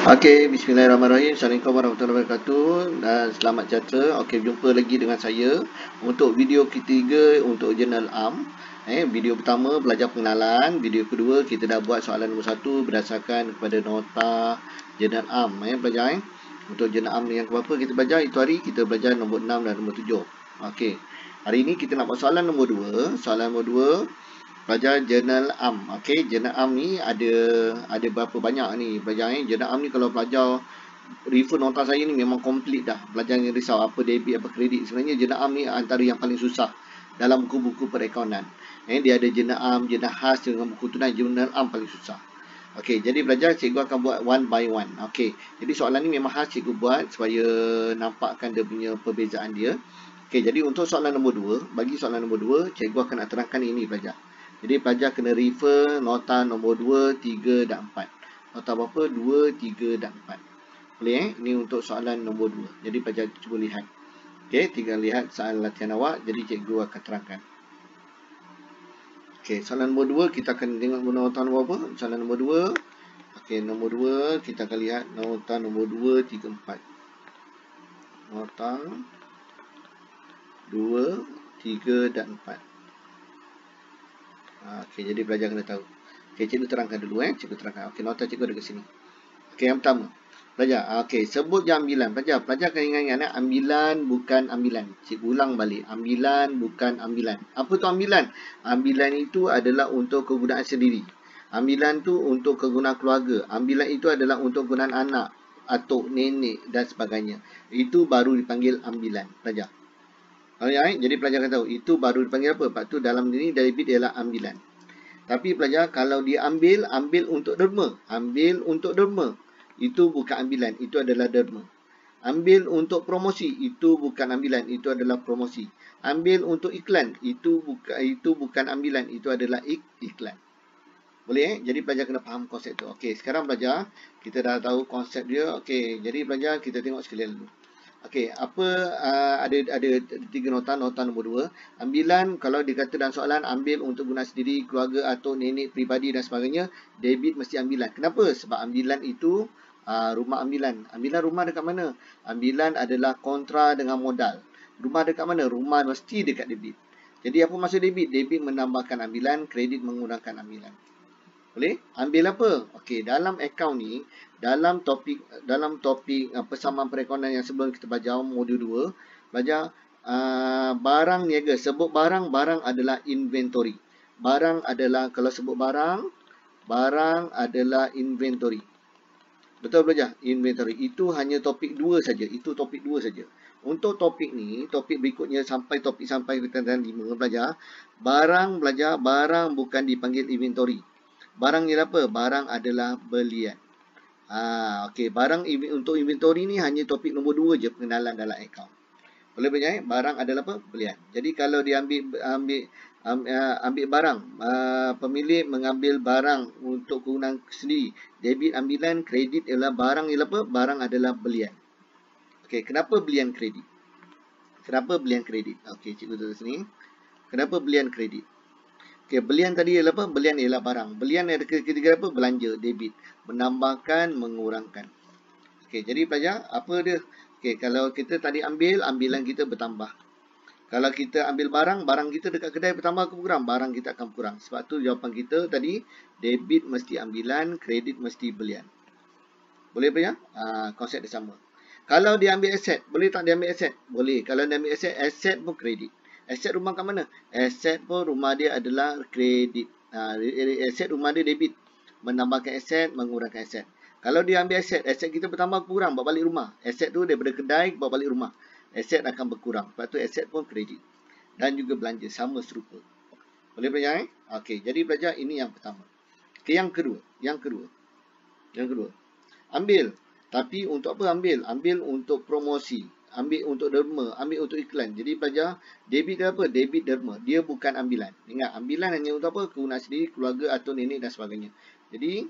Okey, bismillahirrahmanirrahim. Assalamualaikum warahmatullahi wabarakatuh dan selamat sejahtera. Okey, jumpa lagi dengan saya untuk video ketiga untuk jurnal AM. Video pertama belajar pengenalan, video kedua kita dah buat soalan nombor 1 berdasarkan kepada nota jurnal AM. Belajar untuk jurnal AM yang keberapa kita belajar itu hari kita belajar nombor 6 dan nombor 7. Okey. Hari ini kita nak buat soalan nombor 2. Soalan nombor 2 belajar jurnal AM. Okey, jurnal AM ni ada berapa banyak ni belajar jurnal AM ni. Kalau belajar refer nota saya ni memang komplit dah. Belajar yang risau apa debit apa kredit. Sebenarnya jurnal AM ni antara yang paling susah dalam buku-buku perekonomian. Dia ada jurnal AM, jurnal khas dengan buku tunai. Jurnal AM paling susah. Okey, jadi belajar cikgu akan buat one by one. Okey, jadi soalan ni memang khas cikgu buat supaya nampakkan dia punya perbezaan dia. Okey, jadi untuk soalan nombor 2, bagi soalan nombor 2, cikgu akan nak terangkan ini pelajar. Jadi pelajar kena refer nota nombor 2, 3 dan 4. Nota berapa? 2, 3 dan 4. Boleh Ini untuk soalan nombor 2. Jadi pelajar cuba lihat. Okey, tinggal lihat soalan latihan awak. Jadi cikgu akan terangkan. Okey, soalan nombor 2 kita akan tengok nota nombor apa? Soalan nombor 2. Okey, nombor 2 kita akan lihat nota nombor 2, 3, 4. Nota 2, 3 dan 4. Okey, jadi pelajar kena tahu. Okey, cikgu terangkan dulu cikgu terangkan. Okey, nota cikgu ada kat sini. Okey, yang pertama. Pelajar, okey, sebut je ambilan. Pelajar kena ingat ambilan bukan ambilan. Cikgu ulang balik. Ambilan bukan ambilan. Apa tu ambilan? Ambilan itu adalah untuk kegunaan sendiri. Ambilan tu untuk kegunaan keluarga. Ambilan itu adalah untuk kegunaan anak, atuk, nenek dan sebagainya. Itu baru dipanggil ambilan. Pelajar. Jadi pelajar akan tahu itu baru dipanggil apa? Lepas tu dalam ini debit ialah ambilan. Tapi pelajar kalau dia ambil untuk derma. Ambil untuk derma. Itu bukan ambilan, itu adalah derma. Ambil untuk promosi, itu bukan ambilan, itu adalah promosi. Ambil untuk iklan, itu bukan ambilan, itu adalah iklan. Boleh Jadi pelajar kena faham konsep tu. Okey, sekarang pelajar kita dah tahu konsep dia. Okey, jadi pelajar kita tengok sekalian dulu. Okey, ada 3 nota. Nota nombor 2, ambilan kalau dikata dalam soalan ambil untuk guna sendiri, keluarga atau nenek, peribadi dan sebagainya, debit mesti ambilan. Kenapa? Sebab ambilan itu rumah ambilan. Ambilan rumah dekat mana? Ambilan adalah kontra dengan modal. Rumah dekat mana? Rumah mesti dekat debit. Jadi apa maksud debit? Debit menambahkan ambilan, kredit mengurangkan ambilan. Boleh? Ambil apa? Okey, dalam akaun ni, dalam topik persamaan perekonomian yang sebelum kita belajar modul 2, belajar barang niaga. Sebut barang adalah inventory. Barang adalah, kalau sebut barang adalah inventory. Betul belajar? Inventory. Itu hanya topik 2 saja. Itu topik 2 saja. Untuk topik ni, topik berikutnya sampai 5 belajar. Barang bukan dipanggil inventory. Barang ni apa? Barang adalah belian. Okey, barang untuk inventory ni hanya topik nombor 2 je, pengenalan dalam akaun. Boleh belajar barang adalah apa? Belian. Jadi kalau dia ambil barang, pemilik mengambil barang untuk kegunaan sendiri. Debit ambilan, kredit ialah barang ialah apa? Barang adalah belian. Okey, kenapa belian kredit? Kenapa belian kredit? Okey, cikgu tulis sini. Kenapa belian kredit? Okey, belian tadi ialah apa? Belian ialah barang. Belian ada ketiga apa? Belanja, debit. Menambahkan, mengurangkan. Okey, jadi pelajar, apa dia? Okey, kalau kita tadi ambilan kita bertambah. Kalau kita ambil barang kita dekat kedai bertambah ke kurang? Barang kita akan kurang. Sebab tu jawapan kita tadi, debit mesti ambilan, kredit mesti belian. Boleh pelajar? Konsep dia sama. Kalau dia ambil aset, boleh tak dia ambil aset? Boleh. Kalau dia ambil aset pun kredit. Aset rumah kat mana? Aset pun rumah dia adalah kredit. Aset rumah dia debit. Menambahkan aset, mengurangkan aset. Kalau dia ambil aset kita bertambah kurang, bawa balik rumah. Aset tu daripada kedai, bawa balik rumah. Aset akan berkurang. Lepas tu aset pun kredit. Dan juga belanja, sama serupa. Boleh belajar Okey, jadi belajar ini yang pertama. Okey, yang kedua. Ambil. Tapi untuk apa ambil? Ambil untuk promosi. Ambil untuk derma, ambil untuk iklan. Jadi pelajar, debit dia apa? Debit derma. Dia bukan ambilan. Ingat, ambilan hanya untuk apa? Kegunaan sendiri, keluarga atau nenek dan sebagainya. Jadi,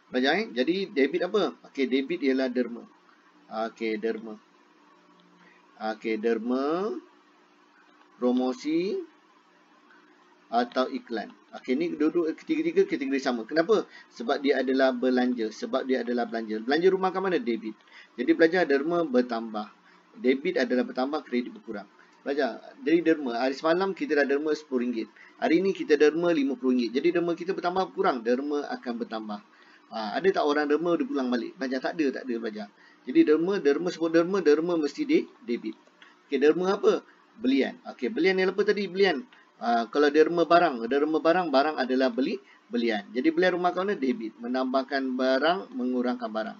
pelajar jadi debit apa? Okey, debit ialah derma. Okey, derma. Derma, promosi atau iklan. Okey, ni duduk ketiga-tiga kategori sama. Kenapa? Sebab dia adalah belanja. Sebab dia adalah belanja. Belanja rumah kat mana? Debit. Jadi belajar derma bertambah. Debit adalah bertambah, kredit berkurang. Belajar. Dari derma, hari semalam kita dah derma RM10. Hari ni kita derma RM50. Jadi derma kita bertambah berkurang. Derma akan bertambah. Ada tak orang derma dia pulang balik? Belajar tak ada belajar. Jadi derma sebut derma mesti debit. Okey, derma apa? Belian. Okey, belian ni apa tadi? Belian. Kalau derma barang barang adalah belian. Jadi belian rumah kau ni debit, menambahkan barang, mengurangkan barang.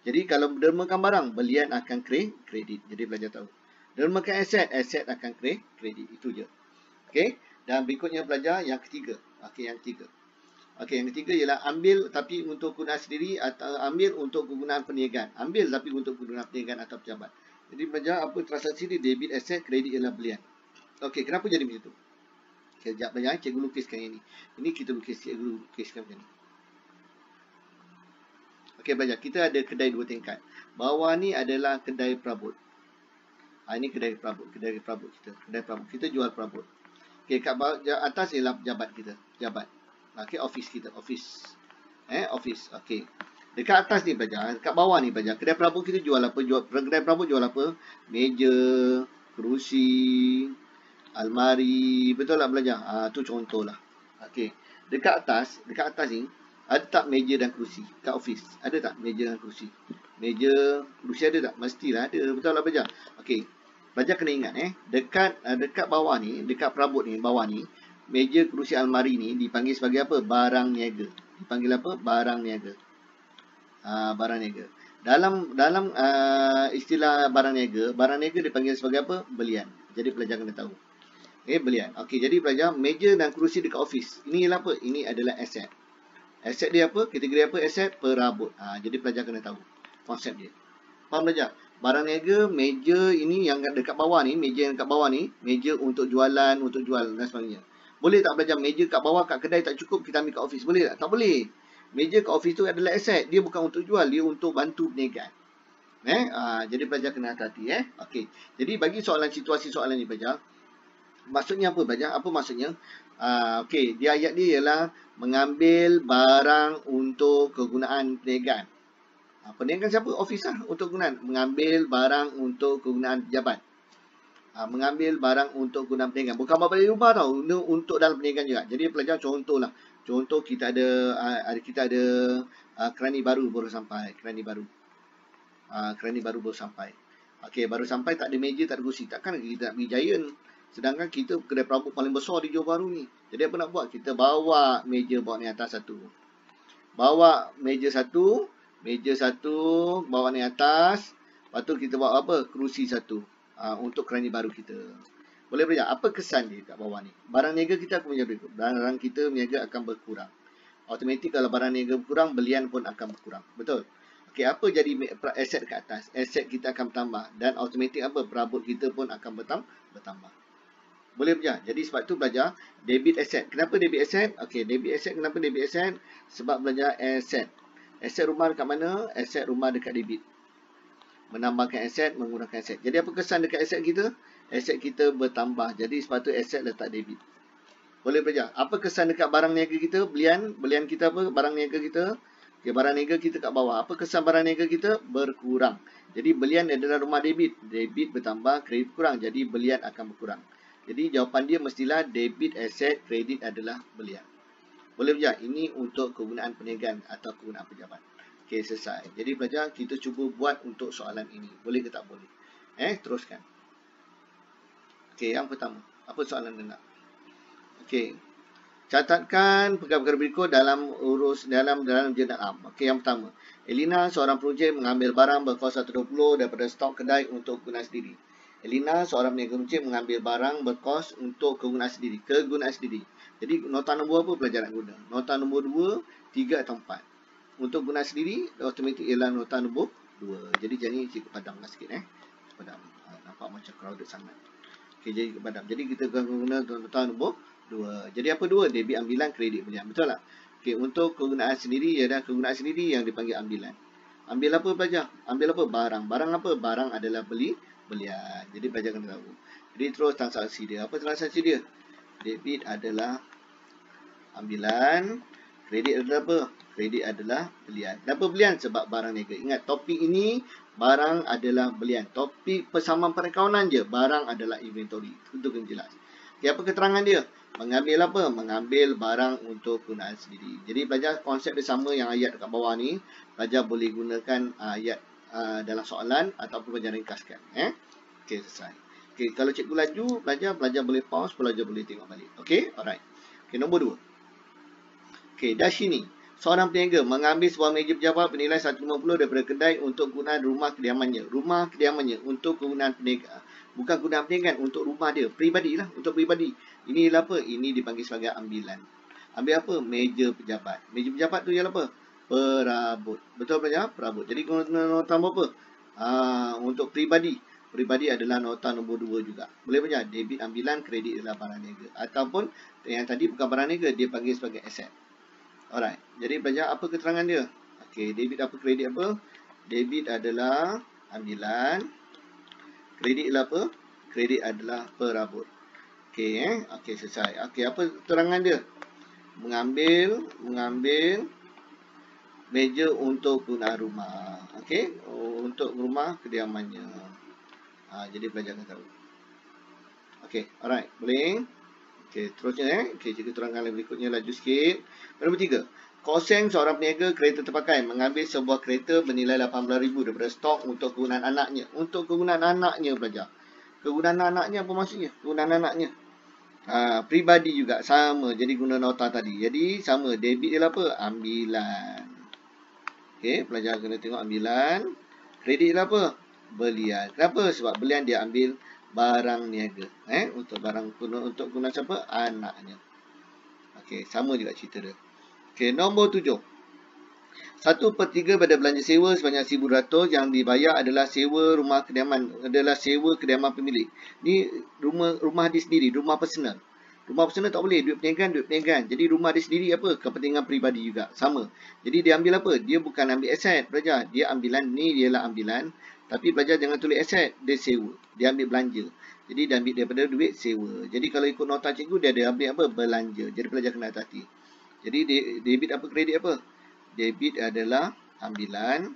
Jadi kalau dermakan barang, belian akan kredit. Jadi belajar tahu. Dermakan aset akan kredit. Itu je. Okey. Dan berikutnya belajar yang ketiga. Okey, yang ketiga. Okey, yang ketiga ialah ambil tapi untuk kegunaan sendiri atau ambil untuk kegunaan perniagaan. Ambil tapi untuk kegunaan perniagaan atau pejabat. Jadi belajar apa transaksi ni, debit, aset, kredit ialah belian. Okey, kenapa jadi begitu? Sekejap belajar, cikgu lukiskan yang ni. Ini kita cikgu lukiskan macam ni. Okey, belajar. Kita ada kedai 2 tingkat. Bawah ni adalah kedai perabot. Ini kedai perabot kita. Kedai perabot. Kita jual perabot. Okey, kat atas ialah pejabat kita. Pejabat. Okey, office kita. Office. Okey. Dekat atas ni belajar. Dekat bawah ni belajar. Kedai perabot kita jual apa? Kedai perabot jual apa? Meja, kerusi, almari, betul tak belajar? Tu contoh lah. Okey. Dekat atas ni ada tak meja dan kerusi? Kat office ada tak meja dan kerusi? Meja, kerusi ada tak? Mestilah ada. Betul tak belajar? Okey. Belajar kena ingat dekat bawah ni, dekat perabot ni, bawah ni, meja, kerusi, almari ni dipanggil sebagai apa? Barang niaga. Dipanggil apa? Barang niaga. Barang niaga. Dalam istilah barang niaga dipanggil sebagai apa? Belian. Jadi pelajar kena tahu. Belian. Okey, jadi pelajar, meja dan kerusi dekat office. Ini ialah apa? Ini adalah aset. Aset dia apa? Kategori apa aset? Perabot. Jadi pelajar kena tahu konsep dia. Faham belajar? Barang niaga, meja ini yang dekat bawah ni, meja yang dekat bawah ni, meja untuk jualan, untuk jual dan sebagainya. Boleh tak belajar meja kat bawah kat kedai tak cukup, kita ambil kat office? Boleh tak? Tak boleh. Meja kat office tu adalah aset. Dia bukan untuk jual, dia untuk bantu perniagaan. Jadi pelajar kena hati-hati. Okey. Jadi bagi situasi soalan ni belajar, maksudnya apa belajar? Apa maksudnya? Okey, dia ayat dia ialah mengambil barang untuk kegunaan perniagaan. Perniagaan siapa? Office lah untuk kegunaan. Mengambil barang untuk kegunaan pejabat. Mengambil barang untuk kegunaan perniagaan. Bukan buat balik rumah tau. Untuk dalam perniagaan juga. Jadi pelajar contoh lah. Contoh kita ada kerani baru sampai. Kerani baru sampai. Okey, baru sampai tak ada meja, tak ada kursi. Takkan kita nak pergi Giant. Sedangkan kita kedai perabot paling besar di Johor Bahru ni. Jadi apa nak buat? Kita bawa meja bawa ni atas satu. Bawa meja satu, bawa ni atas. Lepas tu kita bawa apa? Kerusi satu. Untuk kerani baru kita. Boleh belajar? Apa kesan dia kat bawah ni? Barang niaga kita akan menjadi berkurang. Barang kita niaga akan berkurang. Automatik kalau barang niaga berkurang, belian pun akan berkurang. Betul? Okey, apa jadi aset kat atas? Aset kita akan bertambah. Dan automatik apa? Perabot kita pun akan bertambah. Boleh belajar. Jadi sebab tu belajar debit asset. Kenapa debit asset? Okey, debit asset. Kenapa debit asset? Sebab belajar asset. Asset rumah dekat mana? Asset rumah dekat debit. Menambahkan aset, mengurangkan aset. Jadi apa kesan dekat aset kita? Aset kita bertambah. Jadi sebab tu aset letak debit. Boleh belajar. Apa kesan dekat barang niaga kita? Belian kita apa? Barang niaga kita. Okey, barang niaga kita kat bawah. Apa kesan barang niaga kita? Berkurang. Jadi belian adalah rumah debit. Debit bertambah, kredit kurang. Jadi belian akan berkurang. Jadi jawapan dia mestilah debit, aset, kredit adalah belian. Boleh belajar? Ini untuk kegunaan perniagaan atau kegunaan pejabat. Okey, selesai. Jadi belajar, kita cuba buat untuk soalan ini. Boleh ke tak boleh? Teruskan. Okey, yang pertama. Apa soalan dia nak? Okey. Catatkan perkara-perkara berikut dalam jurnal am. Okey, yang pertama. Elina, seorang projek, mengambil barang berkos 120 daripada stok kedai untuk kegunaan sendiri. Elina, seorang peniaga projek, mengambil barang berkos untuk kegunaan sendiri. Jadi, nota nombor apa pelajar nak guna? Nota nombor 2, 3 atau 4. Untuk guna sendiri, automatik ialah nota nombor 2. Jadi, jadi cikgu padamlah sikit. Padam. Nampak macam crowded sangat. Okey, jadi padam. Jadi, kita akan guna nota nombor 2. Jadi, apa 2? Debit ambilan, kredit belian. Betul tak? Okey, untuk kegunaan sendiri, ialah kegunaan sendiri yang dipanggil ambilan. Ambil apa pelajar? Ambil apa? Barang. Barang apa? Barang adalah belian. Jadi pelajar kena tahu. Jadi terus transaksi dia. Apa transaksi dia? Debit adalah ambilan. Kredit adalah apa? Kredit adalah belian. Kenapa belian? Sebab barang niaga. Ingat, topik ini barang adalah belian. Topik persamaan perakawanan je, barang adalah inventory. Itu kena jelas. Okay, apa keterangan dia? Mengambil apa? Mengambil barang untuk gunaan sendiri. Jadi pelajar konsep dia sama yang ayat dekat bawah ni. Pelajar boleh gunakan ayat dalam soalan ataupun pelajar ringkaskan. Okey, selesai. Okey, kalau cikgu laju, pelajar boleh pause, pelajar boleh tengok balik. Okey, alright. Okey, nombor 2. Okey, dari sini. Seorang peniaga mengambil sebuah meja pejabat bernilai 150 daripada kedai untuk kegunaan rumah kediamannya. Rumah kediamannya untuk kegunaan peniaga. Bukan kegunaan perniagaan, untuk rumah dia. Peribadi lah, untuk peribadi. Ini ialah apa? Ini dipanggil sebagai ambilan. Ambil apa? Meja pejabat. Meja pejabat tu ialah apa? Perabot. Betul pelajar? Perabot. Jadi guna nota apa? Untuk peribadi. Peribadi adalah nota nombor 2 juga. Boleh pelajar? Debit ambilan, kredit adalah barang niaga. Ataupun yang tadi bukan barang niaga, dia panggil sebagai aset. Alright. Jadi pelajar apa keterangan dia? Okey, debit apa, kredit apa? Debit adalah ambilan. Kredit adalah apa? Kredit adalah perabot. Okey, okey, selesai. Okey, apa keterangan dia? Mengambil meja untuk guna rumah. Okey, untuk rumah kediamannya. Jadi pelajar akan tahu. Okey, alright. Boleh? Okey, terusnya Okey, cikgu terangkan berikutnya, laju sikit. Nombor 3. Koseng seorang peniaga kereta terpakai mengambil sebuah kereta bernilai 18,000 daripada stok untuk kegunaan anaknya. Untuk kegunaan anaknya pelajar. Kegunaan anaknya apa maksudnya? Kegunaan anaknya. Pribadi juga sama. Jadi guna nota tadi. Jadi sama. Debit ialah apa? Ambilan. Okey, pelajar kena tengok ambilan. Kredit ialah apa? Belian. Kenapa? Sebab belian dia ambil barang niaga. Untuk barang untuk guna siapa? Anaknya. Okey, sama juga cerita dia. Okey, nombor 7. 1/3 pada belanja sewa sebanyak 1,200 yang dibayar adalah sewa rumah kediaman, adalah sewa kediaman pemilik. Ni rumah dia sendiri, rumah personal. Rumah personal tak boleh, duit perniagaan. Jadi rumah dia sendiri apa? Kepentingan peribadi juga. Sama. Jadi dia ambil apa? Dia bukan ambil aset, pelajar. Dia ambilan, ni ialah ambilan. Tapi pelajar jangan tulis aset, dia sewa. Dia ambil belanja. Jadi dia ambil daripada duit sewa. Jadi kalau ikut nota cikgu, dia ada ambil apa? Belanja. Jadi pelajar kena hati-hati. Jadi debit apa, kredit apa? Debit adalah ambilan.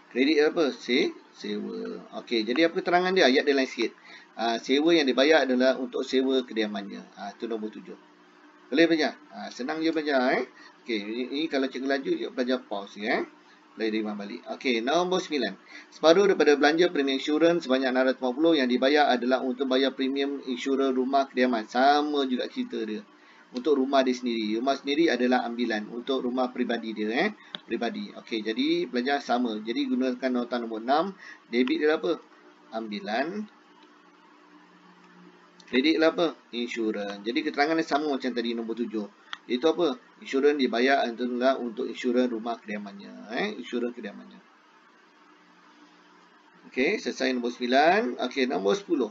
Kredit apa? Sewa. Okey, jadi apa keterangan dia? Ayat dia lain sikit. Sewa yang dibayar adalah untuk sewa kediamannya. Itu nombor 7. Boleh belajar? Senang je belajar. Okey, ini kalau cikgu laju, cikgu belajar pause ya. Boleh terima balik. Okey, nombor 9. Separuh daripada belanja premium insurans sebanyak 650 yang dibayar adalah untuk bayar premium insurans rumah kediaman. Sama juga cerita dia. Untuk rumah dia sendiri. Rumah sendiri adalah ambilan. Untuk rumah peribadi dia. Peribadi. Okey, jadi belajar sama. Jadi gunakan nota nombor 6. Debit adalah apa? Ambilan. Kredit adalah apa? Insurans. Jadi keterangan dia sama macam tadi nombor 7. Itu apa? Insurans dibayar adalah untuk insurans rumah kediamannya. Insurans kediamannya. Okey, selesai nombor 9. Okey, nombor 10.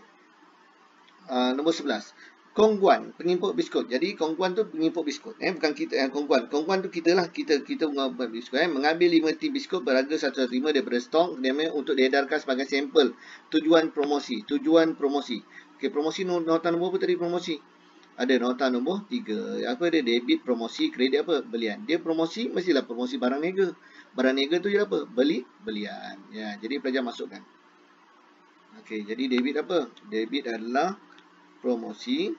Nombor 11. Kongguan, pengimport biskut. Jadi kongguan tu pengimport biskut. Bukan kita yang kongguan. Kongguan tu kita lah. Kita mengambil biskut. Mengambil 5 tin biskut berharga 105 daripada stok untuk diedarkan sebagai sampel. Tujuan promosi. Okey, promosi nota nombor apa tadi promosi? Ada nota nombor 3. Apa dia? Debit, promosi, kredit apa? Belian. Dia promosi, mestilah promosi barang niaga. Barang niaga tu ialah apa? Belian. Ya, jadi pelajar masukkan. Okey, jadi debit apa? Debit adalah promosi.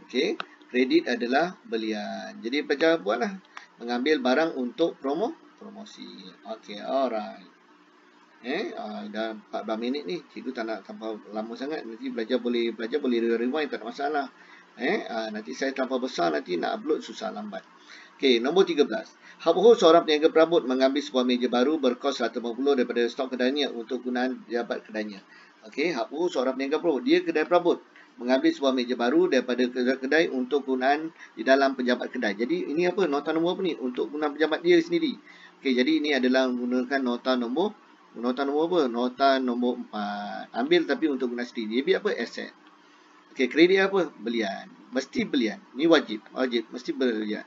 Okey, kredit adalah belian. Jadi pelajar buatlah. Mengambil barang untuk promosi. Okey, alright. Dah 14 minit ni. Cikgu tak nak tambah lama sangat. Nanti belajar boleh rewind, tak ada masalah. Nanti saya tambah besar, nanti nak upload susah, lambat. Okey, nombor 13. Hapu seorang peniaga perabot mengambil sebuah meja baru berkos 150 daripada stok kedainya untuk gunaan pejabat kedainya. Okey, Hapu seorang peniaga perabot. Dia kedai perabot. Mengambil sebuah meja baru daripada kedai untuk gunaan di dalam pejabat kedai. Jadi ini apa? Nota nombor apa ni? Untuk gunaan pejabat dia sendiri. Okey, jadi ini adalah menggunakan nota nombor apa? Nota nombor 4. Ambil tapi untuk guna sendiri. Debit apa? Aset. Okey, kredit apa? Belian. Mesti belian. Ni wajib. Mesti belian.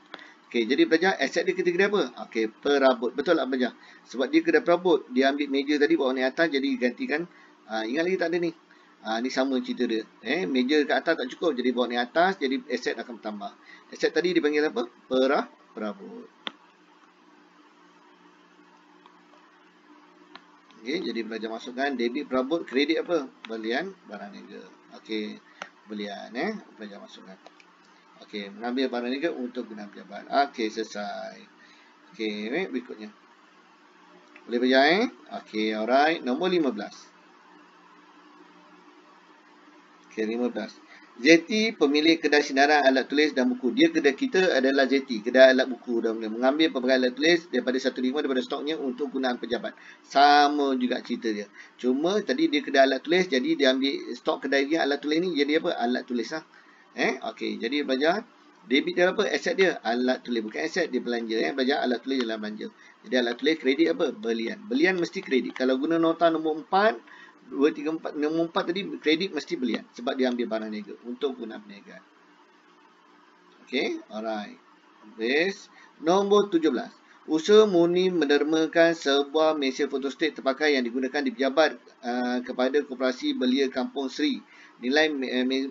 Okey, jadi pelajar aset dia kedai apa? Okey, perabot. Betul tak pelajar? Sebab dia kedai perabot, dia ambil meja tadi bawa naik atas jadi gantikan. Ingat lagi tak ada ni? Ni sama cerita dia. Meja kat atas tak cukup jadi bawa naik atas, jadi aset akan bertambah. Aset tadi dipanggil apa? Perabot. Okey, jadi belajar masukkan debit perabot, kredit apa? Belian barang niaga. Okey, belian belajar masukkan. Okey, mengambil barang niaga untuk guna pejabat. Okey, selesai. Okey, berikutnya. Boleh belajar Okey, alright. Nombor 15. Okey, 15. Zeti pemilik kedai sinaran alat tulis dan buku. Dia kedai kita adalah Zeti, kedai alat buku dan mengambil pelbagai alat tulis daripada 1/5 daripada stoknya untuk gunaan pejabat. Sama juga cerita dia. Cuma tadi dia kedai alat tulis, jadi dia ambil stok kedai dia alat tulis ni jadi apa? Alat tulis lah. Okey, jadi belajar debit dia apa? Aset dia alat tulis, bukan aset dia belanja belajar alat tulis dalam belanja. Jadi alat tulis kredit apa? Belian. Belian mesti kredit. Kalau guna nota nombor 4 2, 3, 4, nombor 4 tadi kredit mesti belian sebab dia ambil barang niaga untuk guna perniagaan. Okey, alright. Habis. Nombor 17. Usaha murni mendermakan sebuah mesin fotostat terpakai yang digunakan di pejabat kepada Koperasi Belia Kampung Seri. Nilai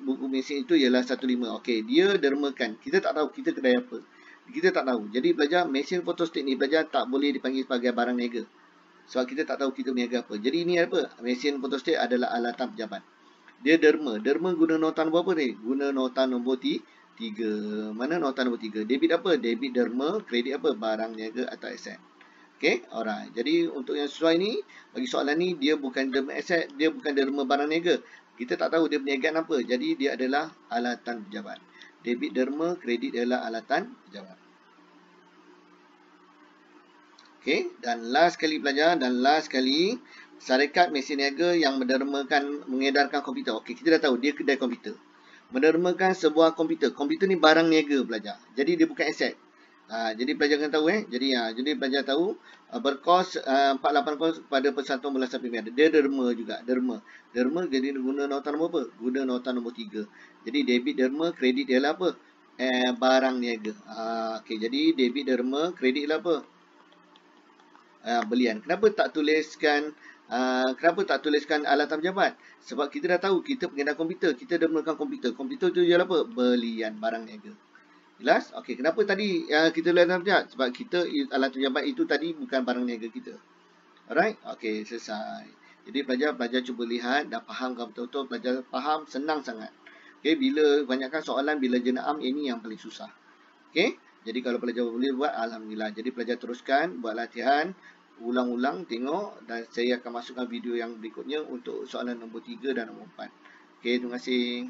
buku mesin itu ialah 1/5. Okey, dia dermakan. Kita tak tahu kita kedai apa. Kita tak tahu. Jadi belajar mesin fotostat ni belajar tak boleh dipanggil sebagai barang niaga. Sebab kita tak tahu kita berniaga apa. Jadi ini apa? Mesin fotostat adalah alatan pejabat. Dia derma. Derma guna nota nombor apa ni? Guna nota nombor 3. Mana nota nombor 3? Debit apa? Debit derma. Kredit apa? Barang niaga atau aset. Okey, alright. Jadi untuk yang sesuai ni, bagi soalan ni, dia bukan derma aset. Dia bukan derma barang niaga. Kita tak tahu dia perniagaan apa. Jadi dia adalah alatan pejabat. Debit derma, kredit adalah alatan pejabat. Okey, dan last kali pelajar dan last kali syarikat mesin niaga yang mengedarkan komputer. Okey, kita dah tahu dia kedai komputer. Mendermakan sebuah komputer. Komputer ni barang niaga pelajar. Jadi dia bukan aset. Jadi pelajar kena tahu jadi pelajar tahu berkos 48 kos pada Persatuan Belasan Pemiada. Dia derma juga, derma. Derma jadi guna nota nombor apa? Guna nota nombor 3. Jadi debit derma, kredit dia lah apa? Barang niaga. Okey, jadi debit derma, kredit lah apa? Belian. Kenapa tak tuliskan alatan pejabat? Sebab kita dah tahu kita pengedar komputer, kita dah menggunakan komputer. Komputer tu ialah apa? Belian, barang niaga. Jelas? Okey, kenapa tadi kita tulis alatan pejabat? Sebab kita alatan pejabat itu tadi bukan barang niaga kita. Alright? Okey, selesai. Jadi pelajar cuba lihat, dah faham ke betul-betul? Pelajar faham, senang sangat. Okey, bila banyakkan soalan bila jenaam ini yang paling susah. Okey? Jadi kalau pelajar boleh buat, alhamdulillah. Jadi pelajar teruskan buat latihan, ulang-ulang tengok dan saya akan masukkan video yang berikutnya untuk soalan nombor 3 dan nombor 4. Okey, terima kasih.